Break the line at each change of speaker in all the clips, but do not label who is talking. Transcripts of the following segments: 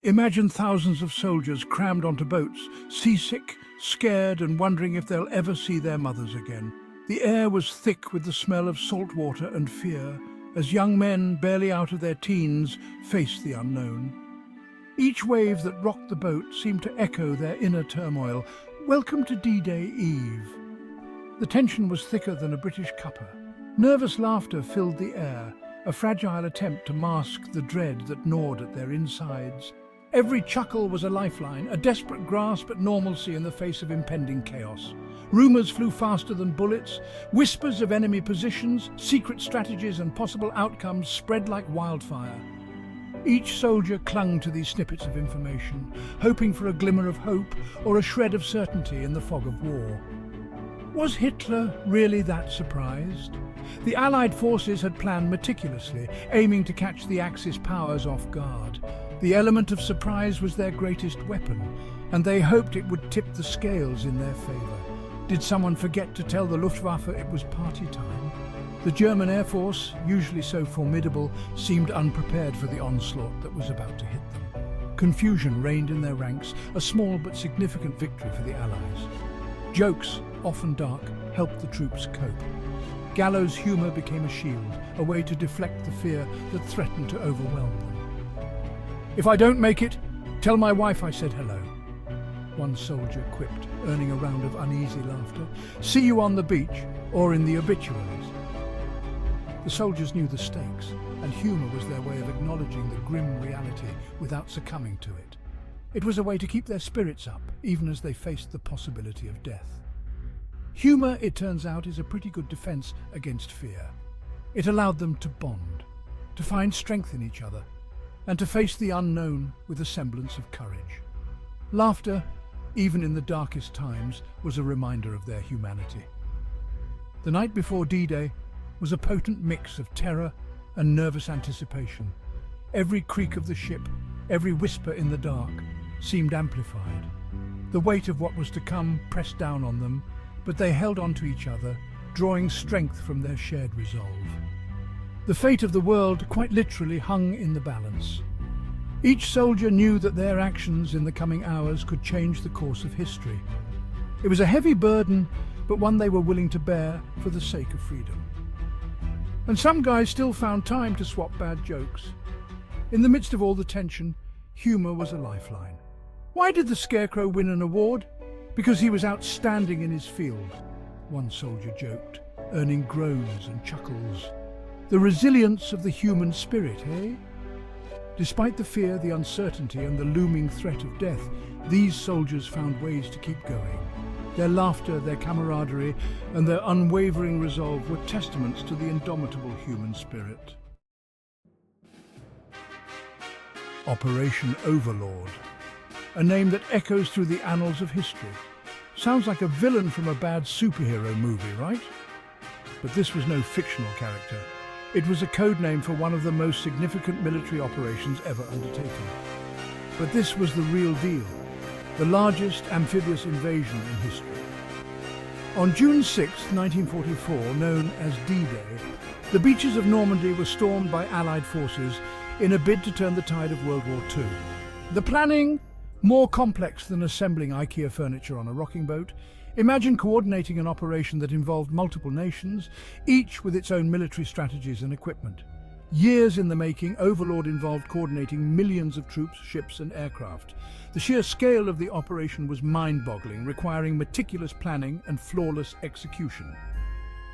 Imagine thousands of soldiers crammed onto boats, seasick, scared and wondering if they'll ever see their mothers again. The air was thick with the smell of salt water and fear, as young men, barely out of their teens, faced the unknown. Each wave that rocked the boat seemed to echo their inner turmoil. Welcome to D-Day Eve. The tension was thicker than a British cuppa. Nervous laughter filled the air, a fragile attempt to mask the dread that gnawed at their insides. Every chuckle was a lifeline, a desperate grasp at normalcy in the face of impending chaos. Rumours flew faster than bullets. Whispers of enemy positions, secret strategies and possible outcomes spread like wildfire. Each soldier clung to these snippets of information, hoping for a glimmer of hope or a shred of certainty in the fog of war. Was Hitler really that surprised? The Allied forces had planned meticulously, aiming to catch the Axis powers off guard. The element of surprise was their greatest weapon, and they hoped it would tip the scales in their favour. Did someone forget to tell the Luftwaffe it was party time? The German Air Force, usually so formidable, seemed unprepared for the onslaught that was about to hit them. Confusion reigned in their ranks, a small but significant victory for the Allies. Jokes, often dark, helped the troops cope. Gallows humour became a shield, a way to deflect the fear that threatened to overwhelm them. "If I don't make it, tell my wife I said hello," one soldier quipped, earning a round of uneasy laughter. "See you on the beach or in the obituaries." The soldiers knew the stakes, and humour was their way of acknowledging the grim reality without succumbing to it. It was a way to keep their spirits up, even as they faced the possibility of death. Humour, it turns out, is a pretty good defence against fear. It allowed them to bond, to find strength in each other, and to face the unknown with a semblance of courage. Laughter, even in the darkest times, was a reminder of their humanity. The night before D-Day was a potent mix of terror and nervous anticipation. Every creak of the ship, every whisper in the dark, seemed amplified. The weight of what was to come pressed down on them, but they held on to each other, drawing strength from their shared resolve. The fate of the world quite literally hung in the balance. Each soldier knew that their actions in the coming hours could change the course of history. It was a heavy burden, but one they were willing to bear for the sake of freedom. And some guys still found time to swap bad jokes. In the midst of all the tension, humour was a lifeline. Why did the Scarecrow win an award? Because he was outstanding in his field, one soldier joked, earning groans and chuckles. The resilience of the human spirit, eh? Despite the fear, the uncertainty and the looming threat of death, these soldiers found ways to keep going. Their laughter, their camaraderie, and their unwavering resolve were testaments to the indomitable human spirit. Operation Overlord, a name that echoes through the annals of history. Sounds like a villain from a bad superhero movie, right? But this was no fictional character. It was a code name for one of the most significant military operations ever undertaken. But this was the real deal, the largest amphibious invasion in history. On June 6, 1944, known as D-Day, the beaches of Normandy were stormed by Allied forces in a bid to turn the tide of World War II. The planning, more complex than assembling IKEA furniture on a rocking boat. Imagine coordinating an operation that involved multiple nations, each with its own military strategies and equipment. Years in the making, Overlord involved coordinating millions of troops, ships and aircraft. The sheer scale of the operation was mind-boggling, requiring meticulous planning and flawless execution.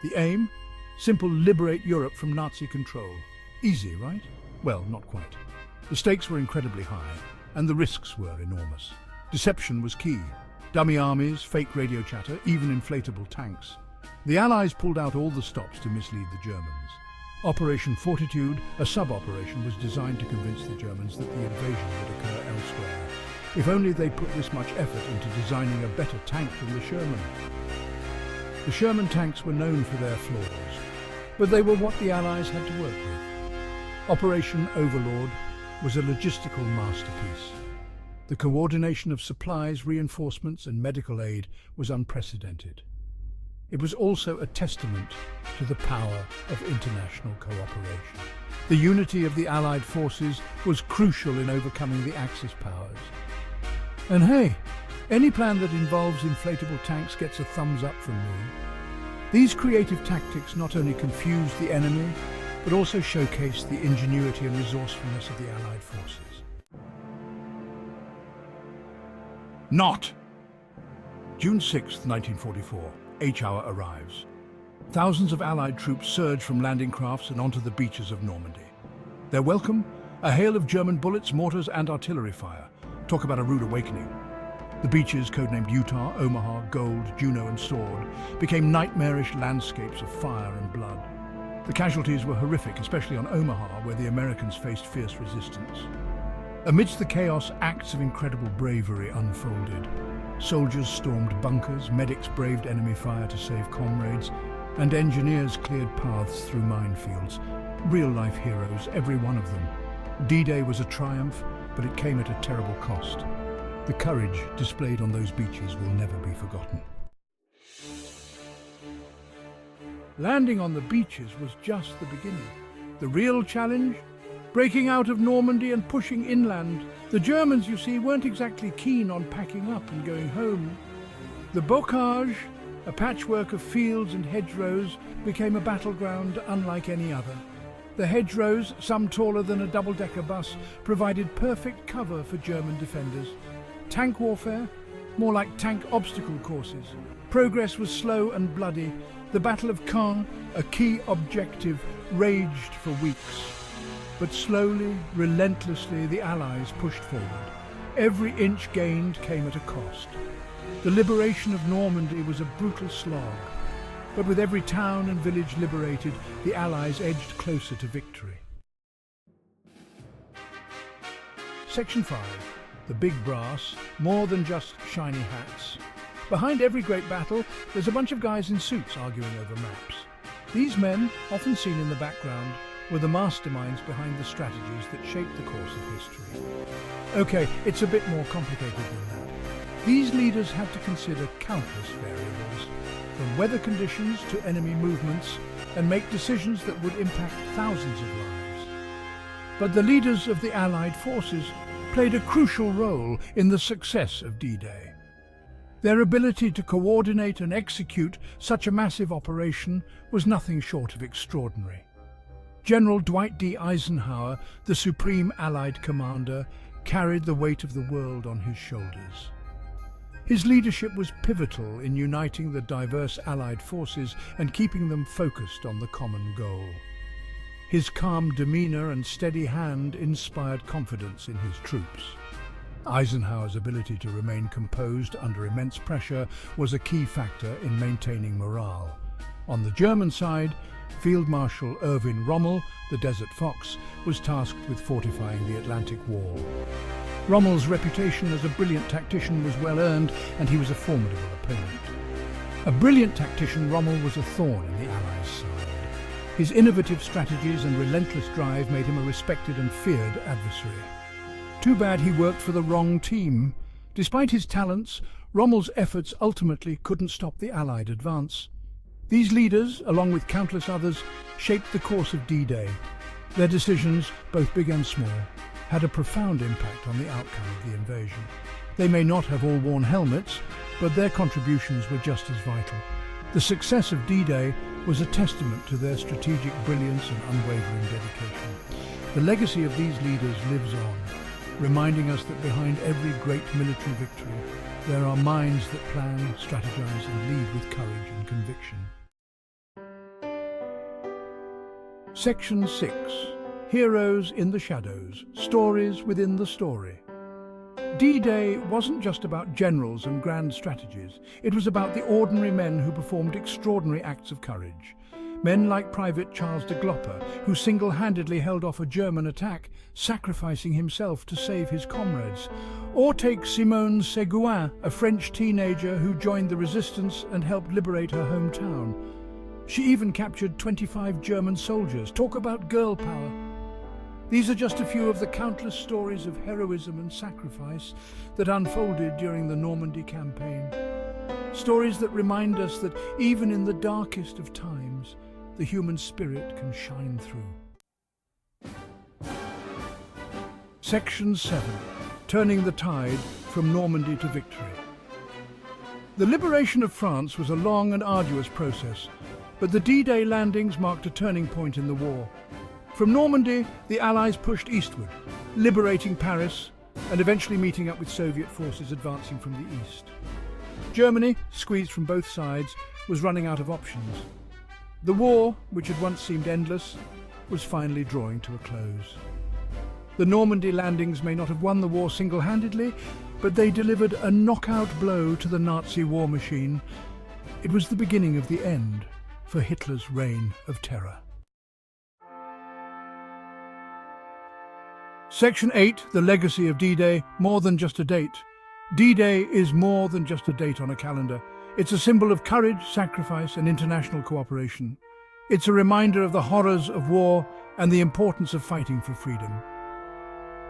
The aim? Simple: liberate Europe from Nazi control. Easy, right? Well, not quite. The stakes were incredibly high, and the risks were enormous. Deception was key. Dummy armies, fake radio chatter, even inflatable tanks. The Allies pulled out all the stops to mislead the Germans. Operation Fortitude, a sub-operation, was designed to convince the Germans that the invasion would occur elsewhere. If only they put this much effort into designing a better tank than the Sherman. The Sherman tanks were known for their flaws, but they were what the Allies had to work with. Operation Overlord was a logistical masterpiece. The coordination of supplies, reinforcements and medical aid was unprecedented. it was also a testament to the power of international cooperation. The unity of the Allied forces was crucial in overcoming the Axis powers. And hey, any plan that involves inflatable tanks gets a thumbs up from me. These creative tactics not only confused the enemy, but also showcased the ingenuity and resourcefulness of the Allied forces. Not! June 6, 1944, H-hour arrives. Thousands of Allied troops surge from landing crafts and onto the beaches of Normandy. Their welcome? A hail of German bullets, mortars and artillery fire. Talk about a rude awakening. The beaches, codenamed Utah, Omaha, Gold, Juno and Sword, became nightmarish landscapes of fire and blood. The casualties were horrific, especially on Omaha, where the Americans faced fierce resistance. Amidst the chaos, acts of incredible bravery unfolded. Soldiers stormed bunkers, medics braved enemy fire to save comrades, and engineers cleared paths through minefields. Real-life heroes, every one of them. D-Day was a triumph, but it came at a terrible cost. The courage displayed on those beaches will never be forgotten. Landing on the beaches was just the beginning. The real challenge? Breaking out of Normandy and pushing inland. The Germans, you see, weren't exactly keen on packing up and going home. The bocage, a patchwork of fields and hedgerows, became a battleground unlike any other. The hedgerows, some taller than a double-decker bus, provided perfect cover for German defenders. Tank warfare? More like tank obstacle courses. Progress was slow and bloody. The Battle of Caen, a key objective, raged for weeks. But slowly, relentlessly, the Allies pushed forward. Every inch gained came at a cost. The liberation of Normandy was a brutal slog. But with every town and village liberated, the Allies edged closer to victory. Section 5. The big brass, more than just shiny hats. Behind every great battle, there's a bunch of guys in suits arguing over maps. These men, often seen in the background, were the masterminds behind the strategies that shaped the course of history. Okay, it's a bit more complicated than that. These leaders had to consider countless variables, from weather conditions to enemy movements, and make decisions that would impact thousands of lives. But the leaders of the Allied forces played a crucial role in the success of D-Day. Their ability to coordinate and execute such a massive operation was nothing short of extraordinary. General Dwight D. Eisenhower, the supreme Allied commander, carried the weight of the world on his shoulders. His leadership was pivotal in uniting the diverse Allied forces and keeping them focused on the common goal. His calm demeanor and steady hand inspired confidence in his troops. Eisenhower's ability to remain composed under immense pressure was a key factor in maintaining morale. On the German side, Field Marshal Erwin Rommel, the Desert Fox, was tasked with fortifying the Atlantic Wall. Rommel's reputation as a brilliant tactician was well earned, and he was a formidable opponent. A brilliant tactician, Rommel was a thorn in the Allies' side. His innovative strategies and relentless drive made him a respected and feared adversary. Too bad he worked for the wrong team. Despite his talents, Rommel's efforts ultimately couldn't stop the Allied advance. These leaders, along with countless others, shaped the course of D-Day. Their decisions, both big and small, had a profound impact on the outcome of the invasion. They may not have all worn helmets, but their contributions were just as vital. The success of D-Day was a testament to their strategic brilliance and unwavering dedication. The legacy of these leaders lives on, reminding us that behind every great military victory, there are minds that plan, strategize, and lead with courage and conviction. Section 6. Heroes in the Shadows, Stories within the Story. D-Day wasn't just about generals and grand strategies. It was about the ordinary men who performed extraordinary acts of courage. Men like Private Charles de Glopper, who single-handedly held off a German attack, sacrificing himself to save his comrades. Or take Simone Seguin, a French teenager who joined the resistance and helped liberate her hometown. She even captured 25 German soldiers. Talk about girl power. These are just a few of the countless stories of heroism and sacrifice that unfolded during the Normandy campaign. Stories that remind us that even in the darkest of times, the human spirit can shine through. Section 7. Turning the tide from Normandy to victory. The liberation of France was a long and arduous process, but the D-Day landings marked a turning point in the war. From Normandy, the Allies pushed eastward, liberating Paris and eventually meeting up with Soviet forces advancing from the east. Germany, squeezed from both sides, was running out of options. The war, which had once seemed endless, was finally drawing to a close. The Normandy landings may not have won the war single-handedly, but they delivered a knockout blow to the Nazi war machine. It was the beginning of the end for Hitler's reign of terror. Section 8, The Legacy of D-Day, more than just a date. D-Day is more than just a date on a calendar. It's a symbol of courage, sacrifice, and international cooperation. It's a reminder of the horrors of war and the importance of fighting for freedom.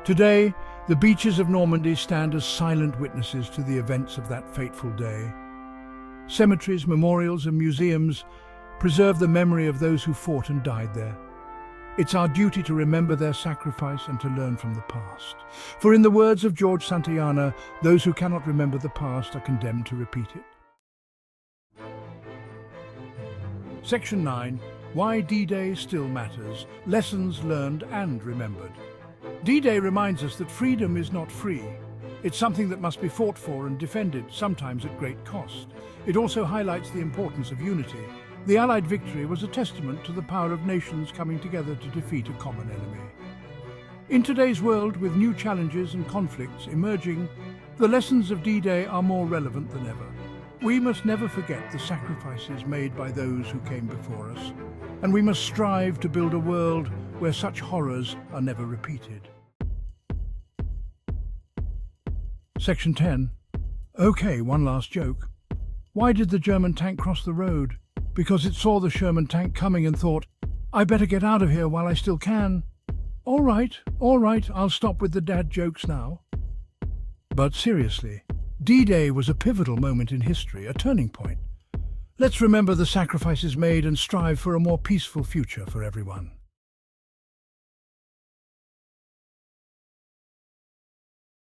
Today, the beaches of Normandy stand as silent witnesses to the events of that fateful day. Cemeteries, memorials, and museums preserve the memory of those who fought and died there. It's our duty to remember their sacrifice and to learn from the past. For in the words of George Santayana, those who cannot remember the past are condemned to repeat it. Section 9. Why D-Day Still Matters. Lessons Learned and Remembered. D-Day reminds us that freedom is not free. It's something that must be fought for and defended, sometimes at great cost. It also highlights the importance of unity. The Allied victory was a testament to the power of nations coming together to defeat a common enemy. In today's world, with new challenges and conflicts emerging, the lessons of D-Day are more relevant than ever. We must never forget the sacrifices made by those who came before us, and we must strive to build a world where such horrors are never repeated. Section 10. Okay, one last joke. Why did the German tank cross the road? Because it saw the Sherman tank coming and thought, I better get out of here while I still can. All right, I'll stop with the dad jokes now. But seriously, D-Day was a pivotal moment in history, a turning point. Let's remember the sacrifices made and strive for a more peaceful future for everyone.